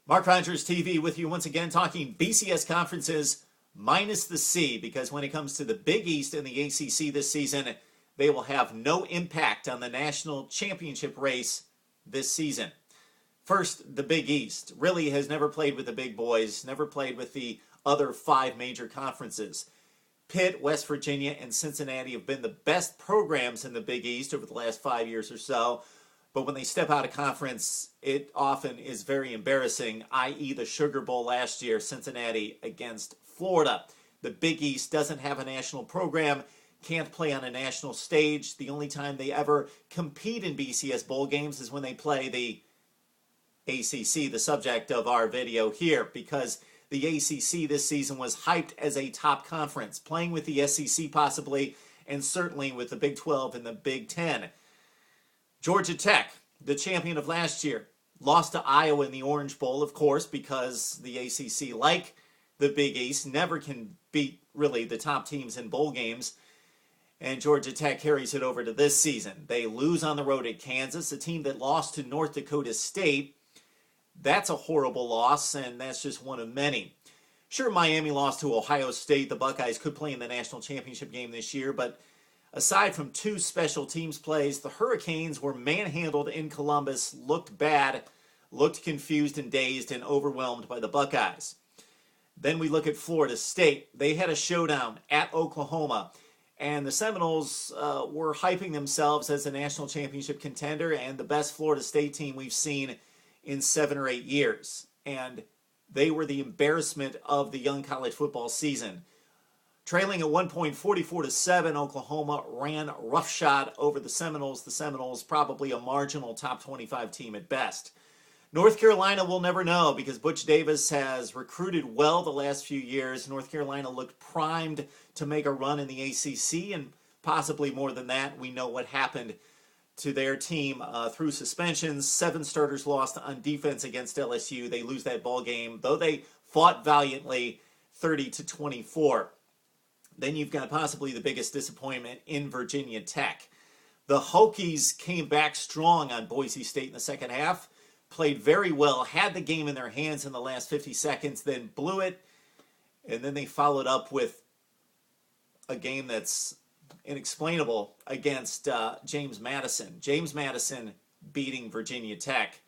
Mark Rogers TV with you once again, talking BCS conferences minus the C, because when it comes to the Big East and the ACC this season, they will have no impact on the national championship race this season. First, the Big East really has never played with the big boys, never played with the other five major conferences. Pitt, West Virginia, and Cincinnati have been the best programs in the Big East over the last 5 years or so. But when they step out of conference, it often is very embarrassing, i.e. the Sugar Bowl last year, Cincinnati against Florida. The Big East doesn't have a national program, can't play on a national stage. The only time they ever compete in BCS bowl games is when they play the ACC, the subject of our video here, because the ACC this season was hyped as a top conference, playing with the SEC possibly, and certainly with the Big 12 and the Big 10. Georgia Tech, the champion of last year, lost to Iowa in the Orange Bowl, of course, because the ACC, like the Big East, never can beat really the top teams in bowl games. And Georgia Tech carries it over to this season. They lose on the road at Kansas, a team that lost to North Dakota State. That's a horrible loss, and that's just one of many. Sure, Miami lost to Ohio State. The Buckeyes could play in the national championship game this year, but aside from two special teams plays, the Hurricanes were manhandled in Columbus, looked bad, looked confused and dazed and overwhelmed by the Buckeyes. Then we look at Florida State. They had a showdown at Oklahoma, and the Seminoles were hyping themselves as a national championship contender and the best Florida State team we've seen in 7 or 8 years. And they were the embarrassment of the young college football season. Trailing at one point 44-7, Oklahoma ran roughshod over the Seminoles. The Seminoles probably a marginal top 25 team at best. North Carolina will never know, because Butch Davis has recruited well the last few years. North Carolina looked primed to make a run in the ACC, and possibly more than that. We know what happened to their team through suspensions. 7 starters lost on defense against LSU. They lose that ball game, though they fought valiantly, 30-24. Then you've got possibly the biggest disappointment in Virginia Tech. The Hokies came back strong on Boise State in the second half, played very well, had the game in their hands in the last 50 seconds, then blew it, and then they followed up with a game that's inexplainable against James Madison. James Madison beating Virginia Tech.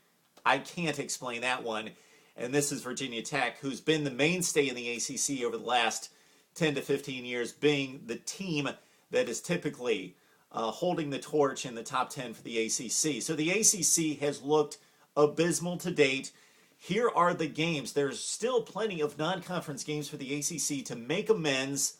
I can't explain that one. And this is Virginia Tech, who's been the mainstay in the ACC over the last 10 to 15 years, being the team that is typically holding the torch in the top 10 for the ACC. So the ACC has looked abysmal to date. Here are the games. There's still plenty of non-conference games for the ACC to make amends,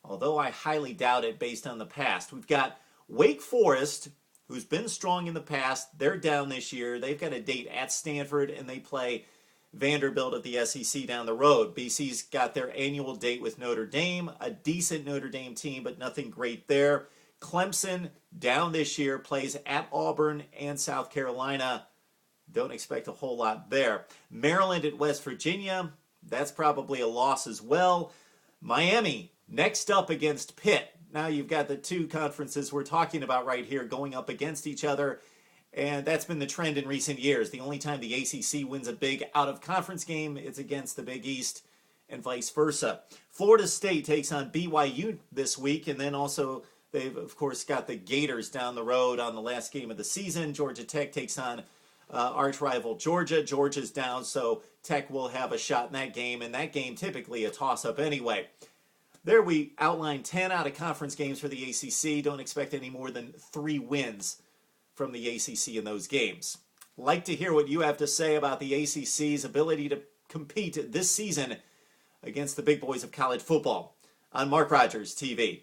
although I highly doubt it based on the past. We've got Wake Forest, who's been strong in the past. They're down this year. They've got a date at Stanford, and they play Vanderbilt at the SEC down the road. BC's got their annual date with Notre Dame, a decent Notre Dame team, but nothing great there. Clemson, down this year, plays at Auburn and South Carolina. Don't expect a whole lot there. Maryland at West Virginia, that's probably a loss as well. Miami, next up against Pitt. Now you've got the two conferences we're talking about right here going up against each other. And that's been the trend in recent years. The only time the ACC wins a big out-of-conference game is against the Big East and vice versa. Florida State takes on BYU this week, and then also they've, of course, got the Gators down the road on the last game of the season. Georgia Tech takes on arch rival Georgia. Georgia's down, so Tech will have a shot in that game, and that game typically a toss-up anyway. There we outlined 10 out-of-conference games for the ACC. Don't expect any more than 3 wins from the ACC in those games. Like to hear what you have to say about the ACC's ability to compete this season against the big boys of college football on Mark Rogers TV.